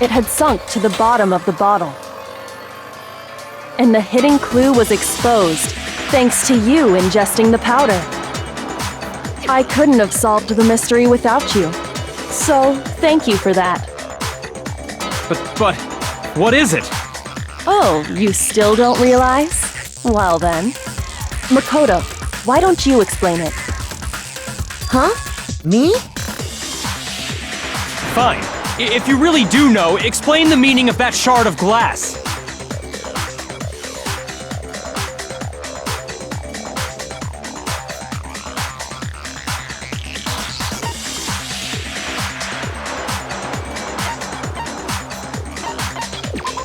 It had sunk to the bottom of the bottle. And the hidden clue was exposed, thanks to you ingesting the powder. I couldn't have solved the mystery without you. So, thank you for that. But, what is it? Oh, you still don't realize? Well then. Makoto, why don't you explain it? Huh? Me? Fine. If you really do know, explain the meaning of that shard of glass.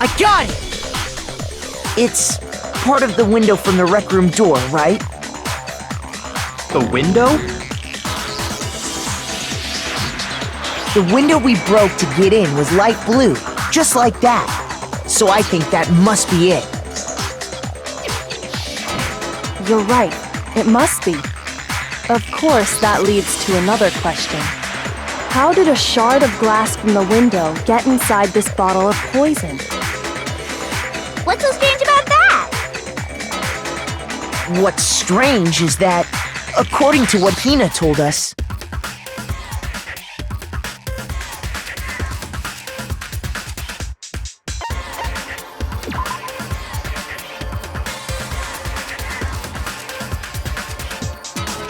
I got it! It's part of the window from the rec room door, right? The window? The window we broke to get in was light blue, just like that. So I think that must be it. You're right. It must be. Of course, that leads to another question. How did a shard of glass from the window get inside this bottle of poison? What's so strange about that? What's strange is that, according to what Hina told us,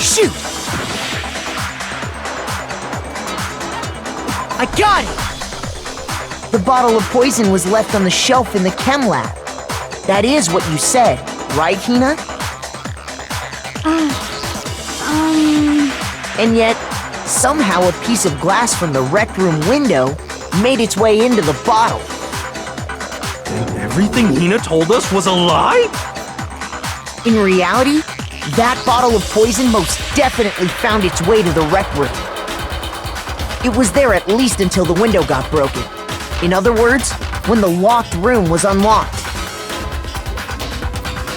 shoot! I got it! The bottle of poison was left on the shelf in the chem lab. That is what you said, right, Hina? And yet, somehow a piece of glass from the rec room window made its way into the bottle. And everything Hina told us was a lie? In reality, that bottle of poison most definitely found its way to the rec room. It was there at least until the window got broken. In other words, when the locked room was unlocked.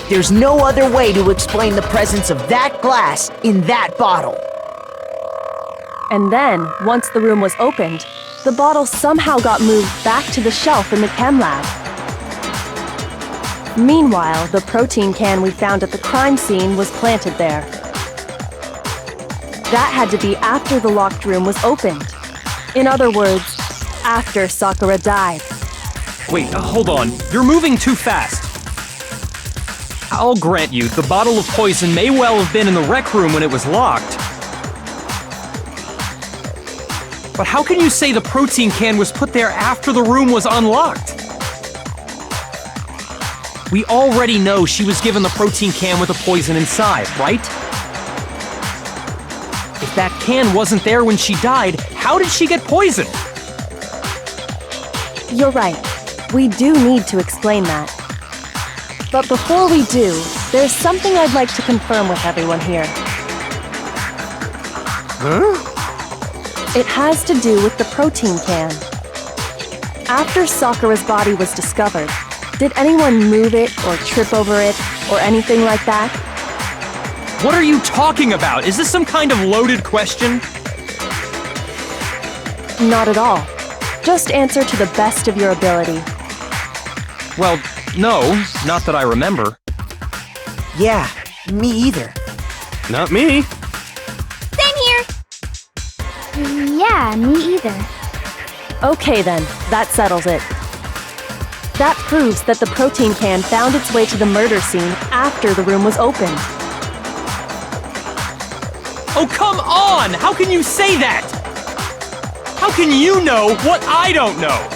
There's no other way to explain the presence of that glass in that bottle. And then, once the room was opened, the bottle somehow got moved back to the shelf in the chem lab. Meanwhile, the protein can we found at the crime scene was planted there. That had to be after the locked room was opened. In other words, after Sakura died. Wait, hold on. You're moving too fast. I'll grant you, the bottle of poison may well have been in the rec room when it was locked. But how can you say the protein can was put there after the room was unlocked? We already know she was given the protein can with the poison inside, right? If that can wasn't there when she died, how did she get poisoned? You're right. We do need to explain that. But before we do, there's something I'd like to confirm with everyone here. Huh? It has to do with the protein can. After Sakura's body was discovered, did anyone move it or trip over it or anything like that? What are you talking about? Is this some kind of loaded question? Not at all. Just answer to the best of your ability. Well, no, not that I remember. Yeah, me either. Not me. Same here. Yeah, me either. Okay then, that settles it. That proves that the protein can found its way to the murder scene after the room was opened. Oh, come on! How can you say that? How can you know what I don't know?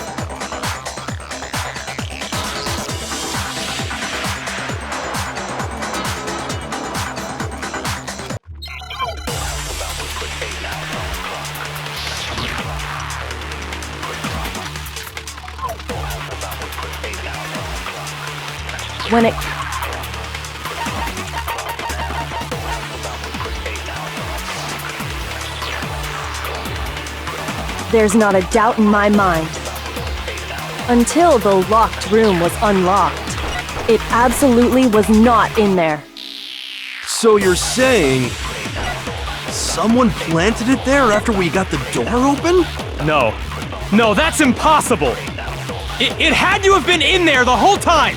When it... There's not a doubt in my mind. Until the locked room was unlocked, it absolutely was not in there. So you're saying someone planted it there after we got the door open? No. No, that's impossible! It had to have been in there the whole time!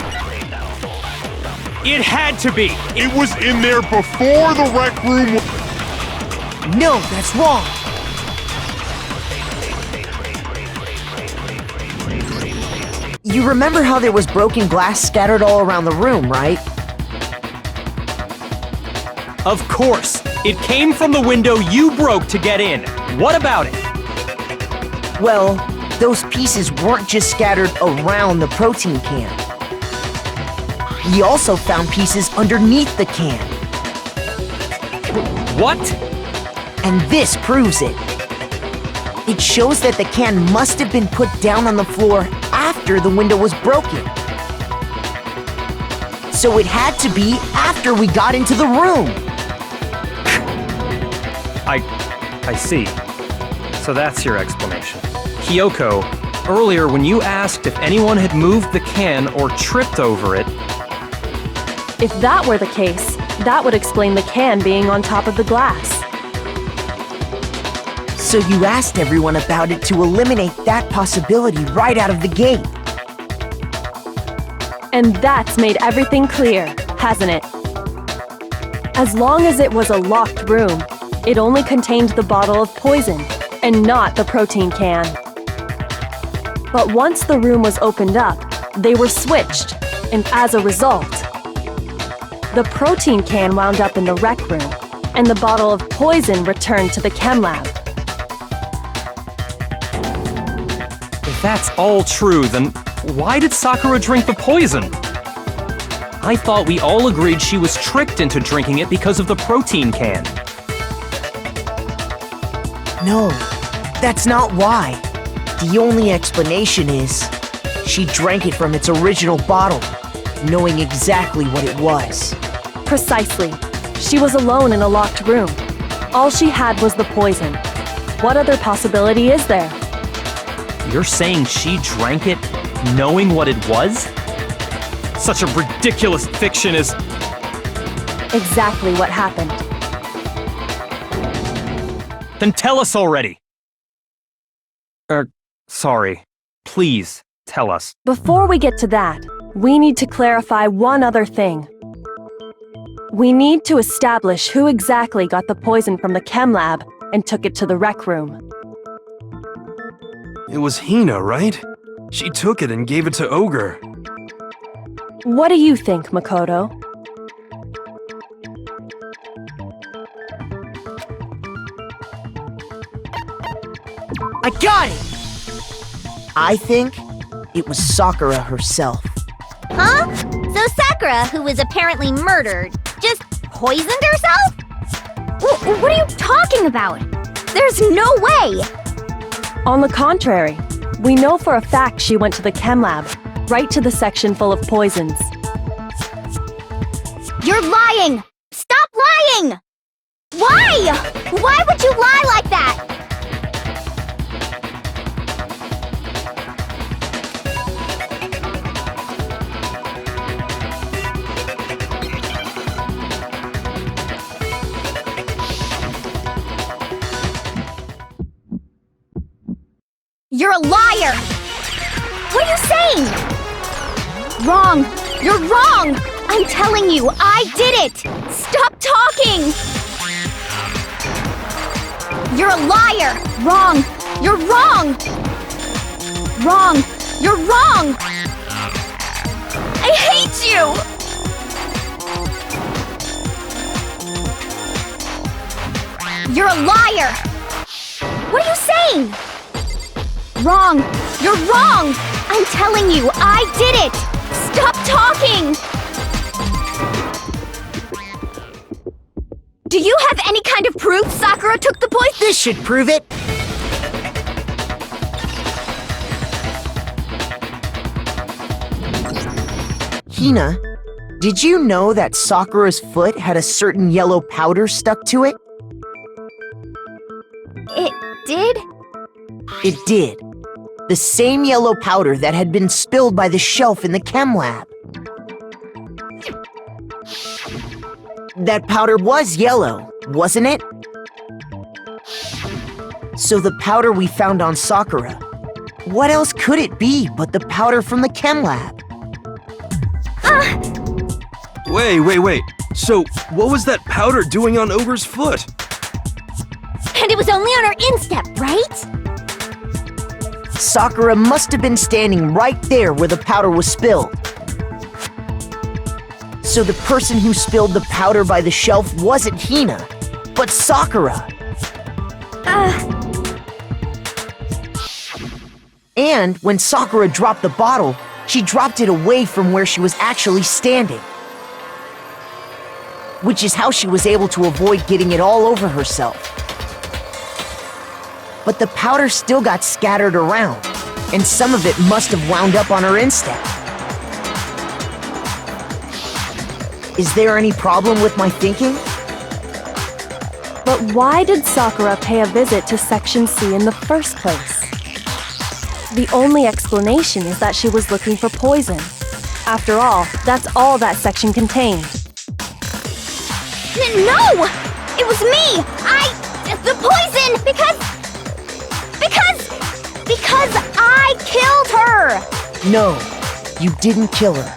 It had to be! It was in there before the rec room. No, that's wrong. You remember how there was broken glass scattered all around the room, right? Of course! It came from the window you broke to get in. What about it? Well, those pieces weren't just scattered around the protein can. We also found pieces underneath the can. What? And this proves it. It shows that the can must have been put down on the floor after the window was broken. So it had to be after we got into the room. I see. So that's your explanation. Kyoko, earlier when you asked if anyone had moved the can or tripped over it... If that were the case, that would explain the can being on top of the glass. So you asked everyone about it to eliminate that possibility right out of the gate. And that's made everything clear, hasn't it? As long as it was a locked room, it only contained the bottle of poison, and not the protein can. But once the room was opened up, they were switched, and as a result, the protein can wound up in the rec room, and the bottle of poison returned to the chem lab. If that's all true, then why did Sakura drink the poison? I thought we all agreed she was tricked into drinking it because of the protein can. No, that's not why. The only explanation is she drank it from its original bottle, knowing exactly what it was. Precisely. She was alone in a locked room. All she had was the poison. What other possibility is there? You're saying she drank it knowing what it was? Such a ridiculous fiction is... Exactly what happened. Then tell us already! Sorry. Please, tell us. Before we get to that, we need to clarify one other thing. We need to establish who exactly got the poison from the chem lab and took it to the rec room. It was Hina, right? She took it and gave it to Ogre. What do you think, Makoto? I got it! I think it was Sakura herself. Huh? So Sakura, who was apparently murdered, just poisoned herself? What are you talking about? There's no way! On the contrary, we know for a fact she went to the chem lab, right to the section full of poisons. You're lying! Stop lying! Why? Why would you lie like that? You're a liar! What are you saying? Wrong! You're wrong! I'm telling you, I did it! Stop talking! You're a liar! Wrong! You're wrong! Wrong! You're wrong! I hate you! You're a liar! What are you saying? Wrong! You're wrong! I'm telling you, I did it! Stop talking! Do you have any kind of proof Sakura took the poison? This should prove it! Hina, did you know that Sakura's foot had a certain yellow powder stuck to it? It did? It did. The same yellow powder that had been spilled by the shelf in the chem lab. That powder was yellow, wasn't it? So the powder we found on Sakura, What else could it be but the powder from the chem lab? Wait. So, what was that powder doing on Ogre's foot? And it was only on her instep, right? Sakura must have been standing right there where the powder was spilled. So the person who spilled the powder by the shelf wasn't Hina, but Sakura. And when Sakura dropped the bottle, she dropped it away from where she was actually standing. Which is how she was able to avoid getting it all over herself. But the powder still got scattered around, and some of it must have wound up on her instep. Is there any problem with my thinking? But why did Sakura pay a visit to Section C in the first place? The only explanation is that she was looking for poison. After all, that's all that section contained. No! It was me! The poison! Because I killed her! No, you didn't kill her.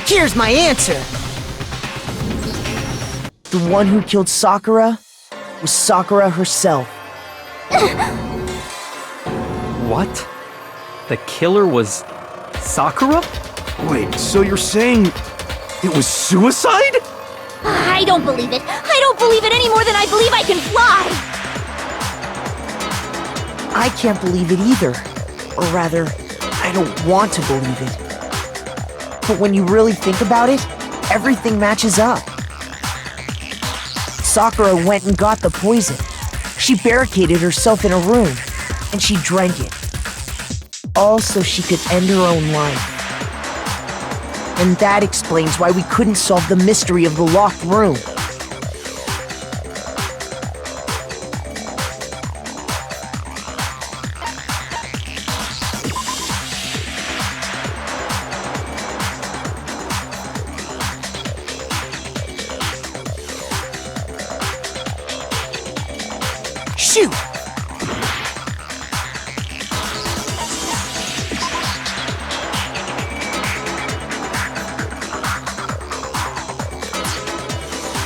Here's my answer! The one who killed Sakura was Sakura herself. What? The killer was Sakura? Wait, so you're saying it was suicide? I don't believe it. I don't believe it any more than I believe I can fly! I can't believe it either. Or rather, I don't want to believe it. But when you really think about it, everything matches up. Sakura went and got the poison. She barricaded herself in a room, and she drank it. All so she could end her own life. And that explains why we couldn't solve the mystery of the locked room. Shoot!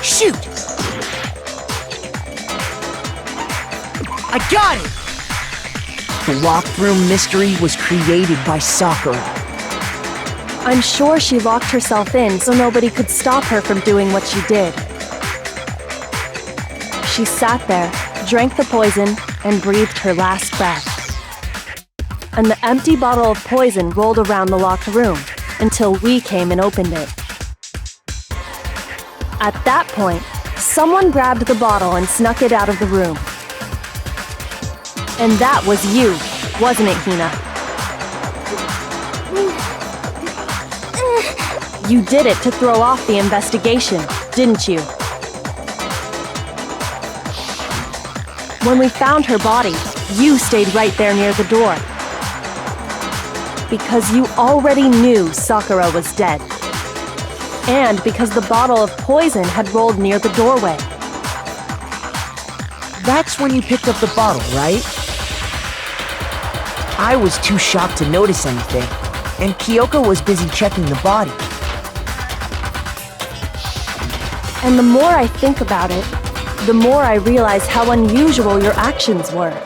Shoot! I got it! The locked room mystery was created by Sakura. I'm sure she locked herself in so nobody could stop her from doing what she did. She sat there, drank the poison, and breathed her last breath. And the empty bottle of poison rolled around the locked room until we came and opened it. At that point, someone grabbed the bottle and snuck it out of the room. And that was you, wasn't it, Hina? You did it to throw off the investigation, didn't you? When we found her body, you stayed right there near the door. Because you already knew Sakura was dead. And because the bottle of poison had rolled near the doorway. That's when you picked up the bottle, right? I was too shocked to notice anything, and Kyoko was busy checking the body. And the more I think about it, the more I realize how unusual your actions were.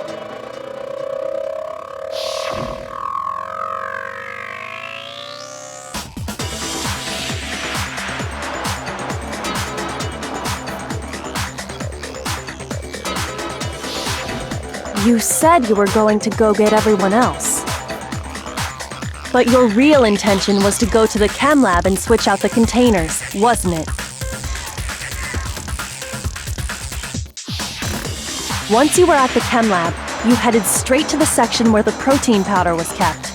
You said you were going to go get everyone else. But your real intention was to go to the chem lab and switch out the containers, wasn't it? Once you were at the chem lab, you headed straight to the section where the protein powder was kept.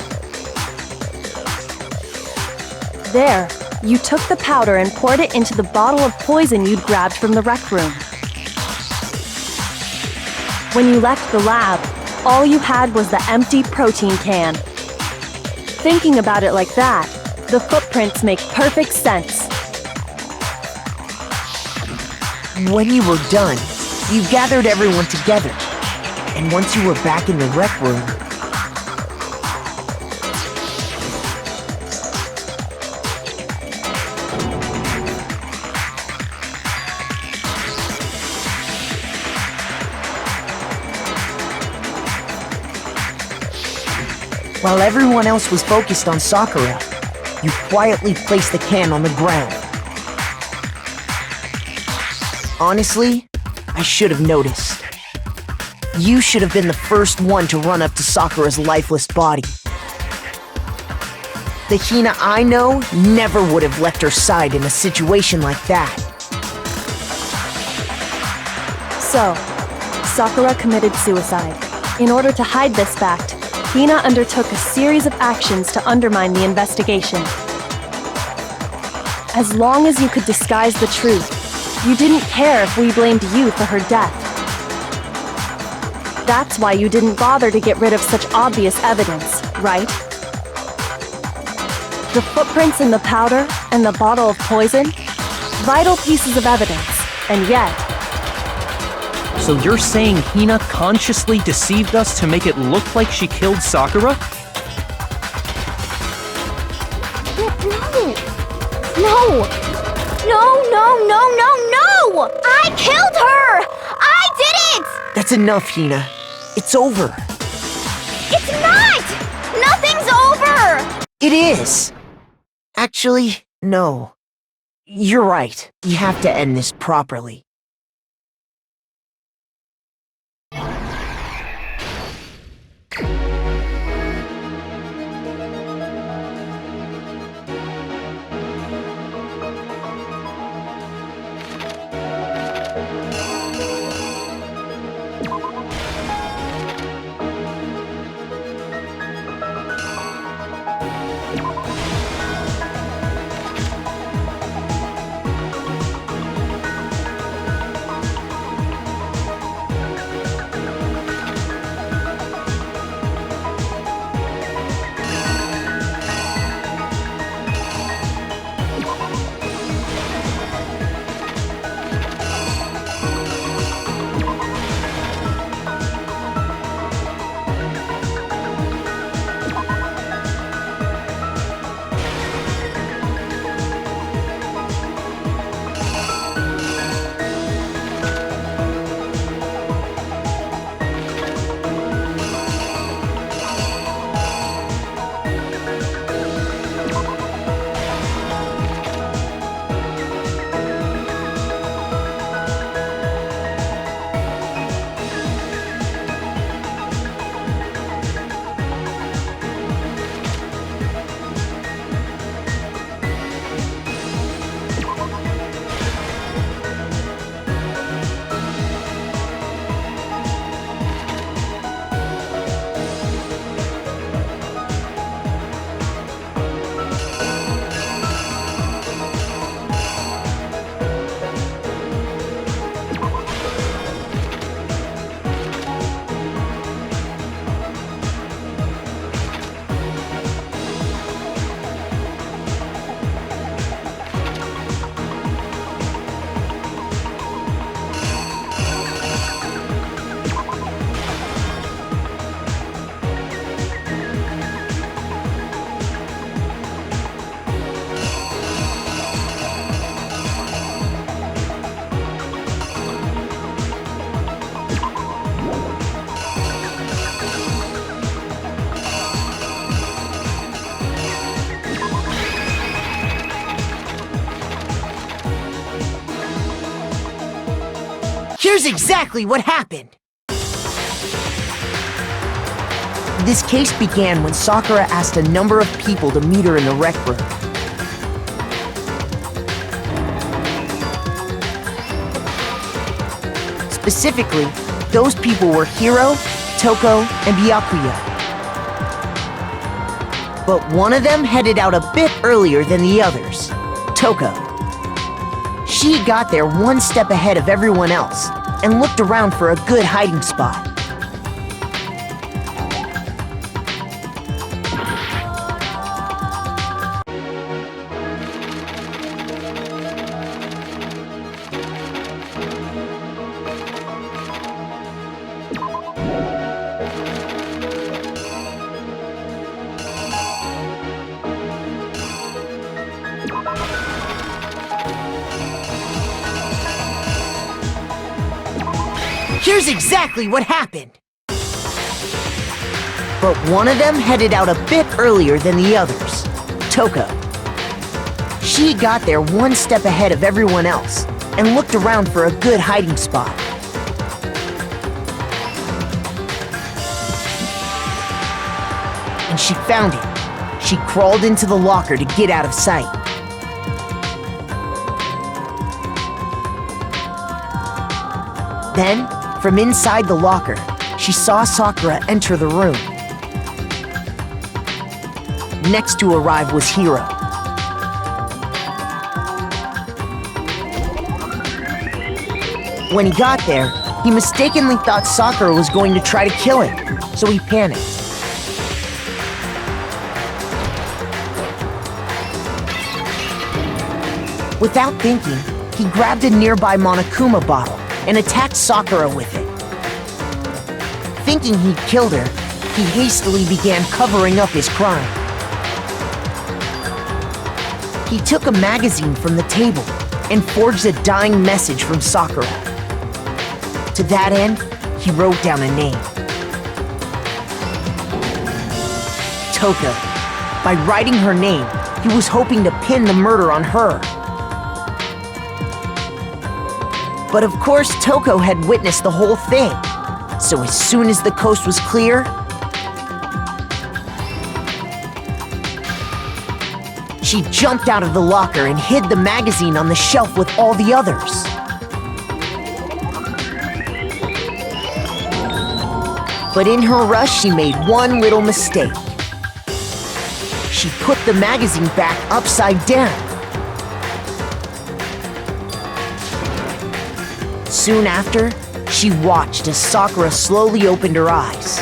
There, you took the powder and poured it into the bottle of poison you'd grabbed from the rec room. When you left the lab, all you had was the empty protein can. Thinking about it like that, the footprints make perfect sense. When you were done, you gathered everyone together. And once you were back in the rec room, while everyone else was focused on Sakura, you quietly placed the can on the ground. Honestly, I should have noticed. You should have been the first one to run up to Sakura's lifeless body. The Hina I know never would have left her side in a situation like that. So, Sakura committed suicide. In order to hide this fact, Hina undertook a series of actions to undermine the investigation. As long as you could disguise the truth, you didn't care if we blamed you for her death. That's why you didn't bother to get rid of such obvious evidence, right? The footprints in the powder and the bottle of poison? Vital pieces of evidence, and yet... So you're saying Hina consciously deceived us to make it look like she killed Sakura? No! I killed her! I did it! That's enough, Hina. It's over. It's not! Nothing's over! It is! Actually, no. You're right. We have to end this properly. Here's exactly what happened! This case began when Sakura asked a number of people to meet her in the rec room. Specifically, those people were Hiro, Toko, and Byakuya. But one of them headed out a bit earlier than the others, Toko. She got there one step ahead of everyone else and looked around for a good hiding spot. Here's exactly what happened. But one of them headed out a bit earlier than the others, Toko. She got there one step ahead of everyone else and looked around for a good hiding spot. And she found it. She crawled into the locker to get out of sight. Then, from inside the locker, she saw Sakura enter the room. Next to arrive was Hiro. When he got there, he mistakenly thought Sakura was going to try to kill him, so he panicked. Without thinking, he grabbed a nearby Monokuma bottle and attacked Sakura with it. Thinking he'd killed her, he hastily began covering up his crime. He took a magazine from the table and forged a dying message from Sakura. To that end, he wrote down a name. Toko. By writing her name, he was hoping to pin the murder on her. But of course, Toko had witnessed the whole thing. So as soon as the coast was clear, she jumped out of the locker and hid the magazine on the shelf with all the others. But in her rush, she made one little mistake. She put the magazine back upside down. Soon after, she watched as Sakura slowly opened her eyes.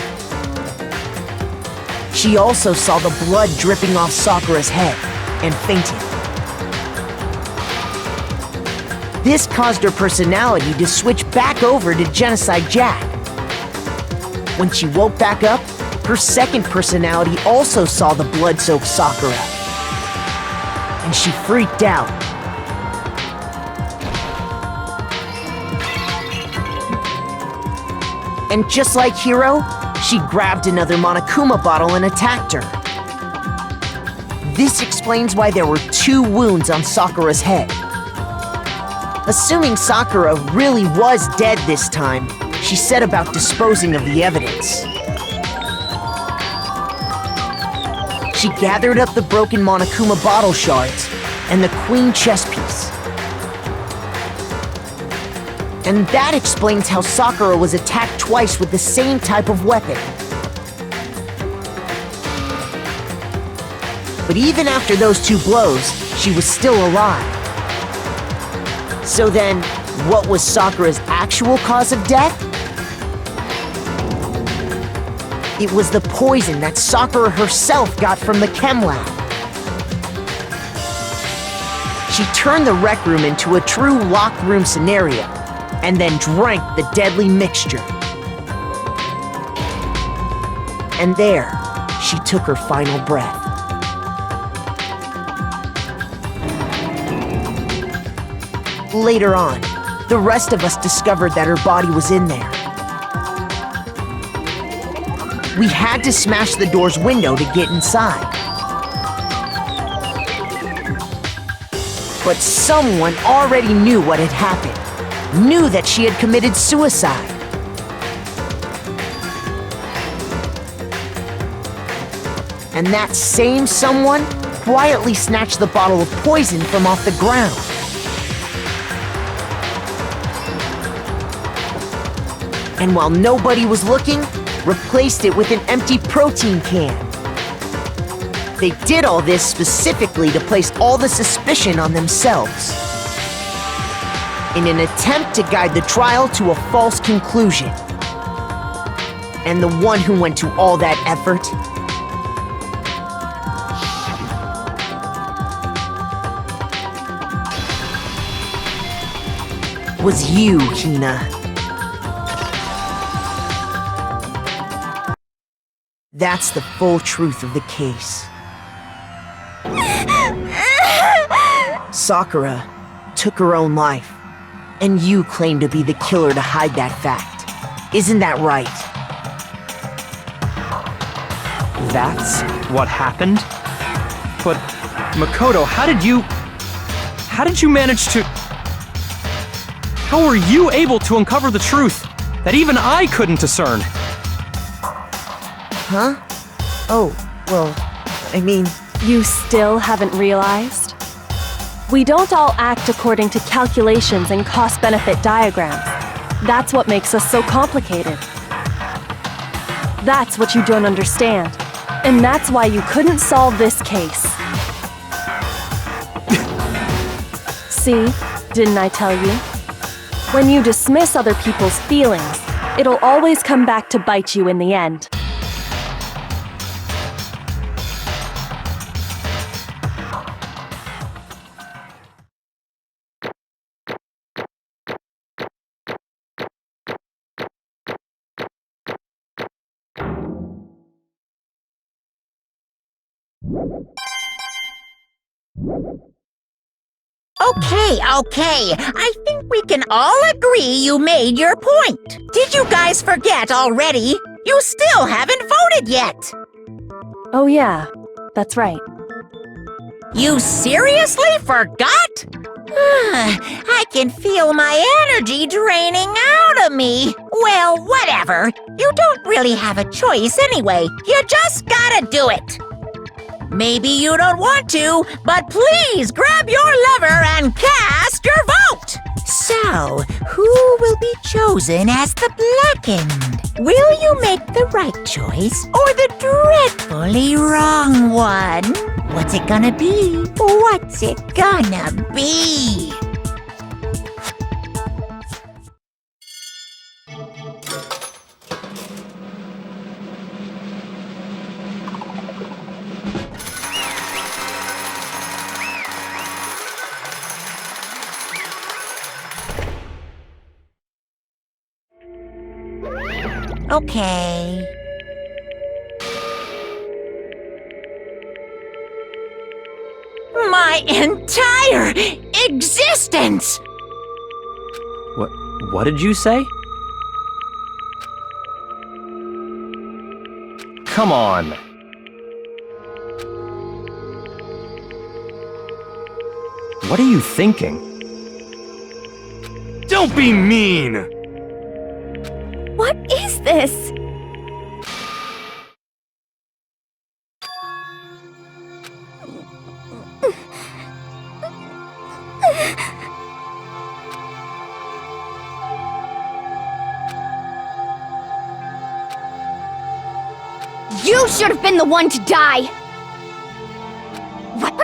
She also saw the blood dripping off Sakura's head and fainted. This caused her personality to switch back over to Genocide Jack. When she woke back up, her second personality also saw the blood-soaked Sakura. And she freaked out. And just like Hiro, she grabbed another Monokuma bottle and attacked her. This explains why there were 2 wounds on Sakura's head. Assuming Sakura really was dead this time, she set about disposing of the evidence. She gathered up the broken Monokuma bottle shards and the queen chess piece. And that explains how Sakura was attacked twice with the same type of weapon. But even after those 2 blows, she was still alive. So then, what was Sakura's actual cause of death? It was the poison that Sakura herself got from the chem lab. She turned the rec room into a true locked room scenario, and then drank the deadly mixture. And there, she took her final breath. Later on, the rest of us discovered that her body was in there. We had to smash the door's window to get inside. But someone already knew what had happened, knew that she had committed suicide. And that same someone quietly snatched the bottle of poison from off the ground. And while nobody was looking, replaced it with an empty protein can. They did all this specifically to place all the suspicion on themselves, in an attempt to guide the trial to a false conclusion. And the one who went to all that effort was you, Hina. That's the full truth of the case. Sakura took her own life, and you claim to be the killer to hide that fact. Isn't that right? That's what happened? But, Makoto, how did you manage to... How were you able to uncover the truth that even I couldn't discern? Huh? Oh, well, I mean... You still haven't realized? We don't all act according to calculations and cost-benefit diagrams. That's what makes us so complicated. That's what you don't understand. And that's why you couldn't solve this case. See? Didn't I tell you? When you dismiss other people's feelings, it'll always come back to bite you in the end. Okay. I think we can all agree you made your point. Did you guys forget already? You still haven't voted yet. Oh yeah, that's right. You seriously forgot? I can feel my energy draining out of me. Well, whatever. You don't really have a choice anyway. You just gotta do it. Maybe you don't want to, but please grab your lever and cast your vote! So, who will be chosen as the blackened? Will you make the right choice or the dreadfully wrong one? What's it gonna be? What's it gonna be? Okay. My entire existence! What did you say? Come on. What are you thinking? Don't be mean! What is this? You should have been the one to die! What?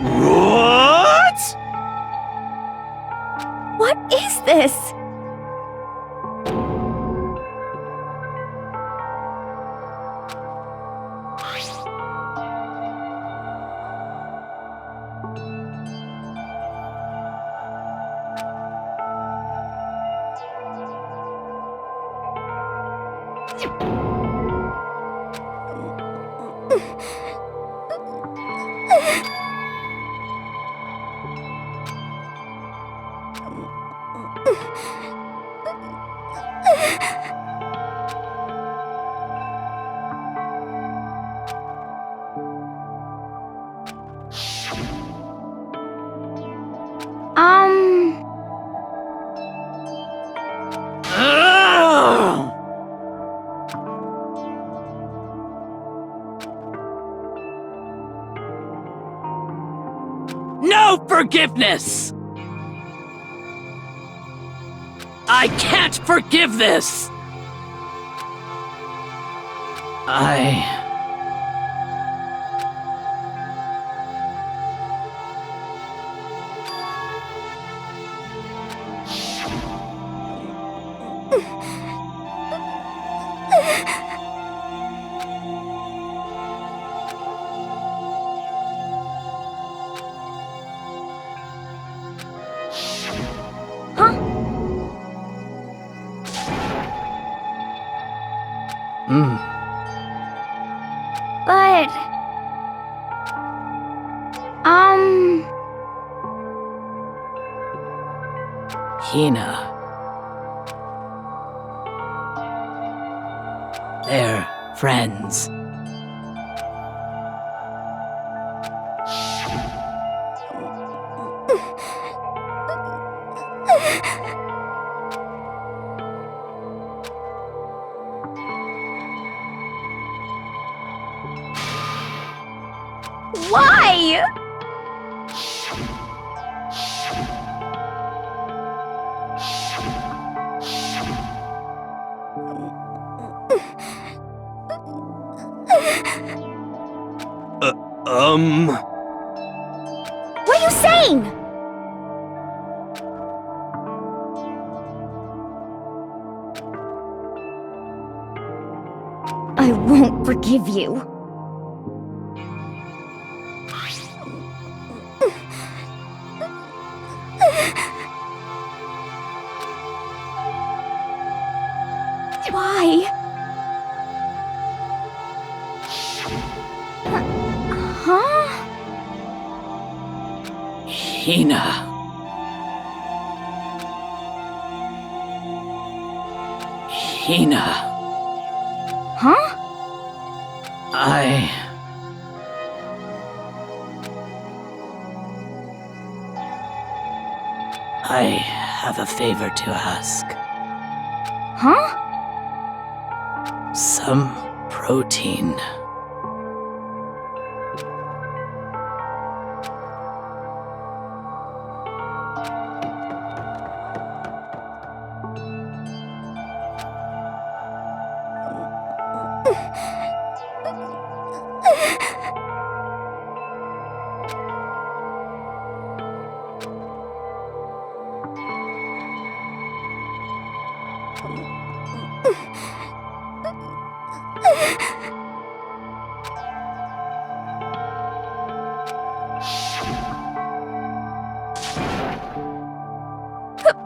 What? What is this? No forgiveness! I can't forgive this! But... Hina. They're friends. Why? What are you saying? I won't forgive you. Why? Huh? Hina. Hina. Huh? I have a favor to ask. Huh? Some protein.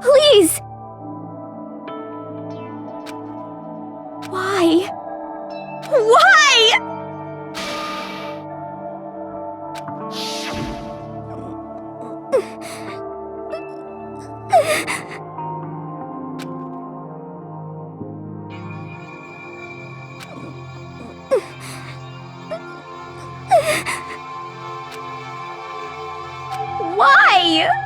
Please! Why? Why? Why?